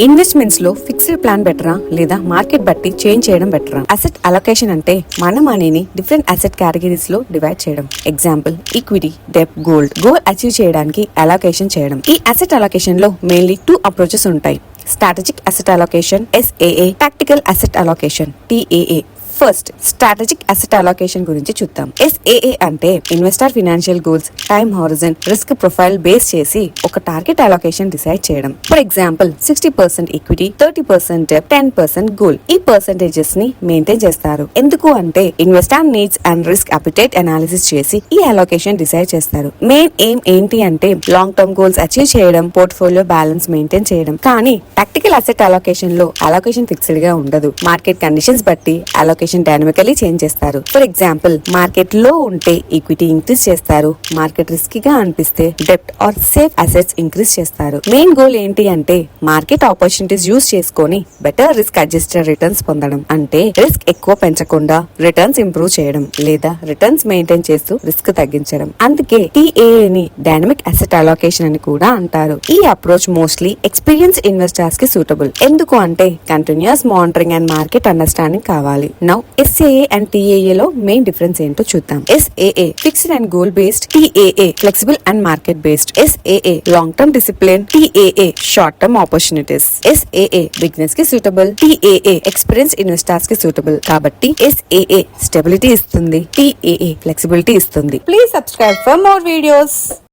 Investments లో fixed plan బెటరా లేదా మార్కెట్ బట్టి చేంజ్ చేయడం బెటరా? అసెట్ అలొకేషన్ అంటే మన మనీని డిఫరెంట్ అసెట్ కేటగిరీస్ లో డివైడ్ చేయడం. Example equity, debt, gold. Goal achieve చేయడానికి అలొకేషన్ చేయడం. ఈ అసెట్ అలొకేషన్ లో మెయిన్లీ 2 అప్రోచెస్ ఉంటాయి. Strategic asset allocation SAA, tactical asset allocation TAA. First strategic asset allocation గురించి చూద్దాం. SAA అంటే investor financial goals, time horizon, risk profile base చేసి ఒక టార్గెట్ అలొకేషన్ డిసైడ్ చేయడం. For example 60% equity, 30% debt, 10% gold. ఈ percentages ని maintain చేస్తారు. ఎందుకు అంటే investor needs and risk appetite analysis చేసి ఈ అలొకేషన్ డిసైడ్ చేస్తారు. మెయిన్ ఎయిమ్ ఏంటి అంటే లాంగ్ టర్మ్ గోల్స్ అచీవ్ చేయడం, పోర్ట్ఫోలియో బ్యాలెన్స్ మెయింటైన్ చేయడం. కానీ టాక్టికల్ అసెట్ అలొకేషన్ లో అలొకేషన్ ఫిక్స్డ్ గా ఉండదు. మార్కెట్ కండిషన్స్ బట్టి అలొకేషన్ డైనమికలీ చేంజ్ చేస్తారు. ఫర్ ఎగ్జాంపుల్ మార్కెట్ లో ఉంటే ఈక్విటీ ఇంక్రీజ్ చేస్తారు, మార్కెట్ రిస్కీగా అనిపిస్తే డెప్ట్ ఆర్ సేఫ్ అసెట్స్ ఇంక్రీజ్ చేస్తారు. మెయిన్ గోల్ ఏంటి అంటే మార్కెట్ ఆపర్చునిటీస్ యూజ్ చేసుకొని బెటర్ రిస్క్ అడ్జస్టెడ్ రిటర్న్స్ పొందడం. అంటే రిస్క్ ఎక్కువ పెంచకుండా రిటర్న్స్ ఇంప్రూవ్ చేయడం లేదా రిటర్న్స్ మెయింటైన్ చేస్తూ రిస్క్ తగ్గించడం. అందుకే TAA ని డైనమిక్ అసెట్ అలొకేషన్ అని కూడా అంటారు. ఈ అప్రోచ్ మోస్ట్లీ ఎక్స్పీరియన్స్ ఇన్వెస్టర్స్ కి సూటబుల్. ఎందుకు అంటే continuous monitoring and market understanding కావాలి. నౌ SAA అండ్ TAA లో మెయిన్ డిఫరెన్స్ ఏంటో చూద్దాం. SAA fixed and goal based, TAA flexible and market based. SAA long term discipline, TAA short term opportunities. SAA business కి suitable, TAA experience investors కి suitable. కాబట్టి SAA stability ఇస్తుంది, TAA flexibility ఇస్తుంది. Please subscribe for more videos.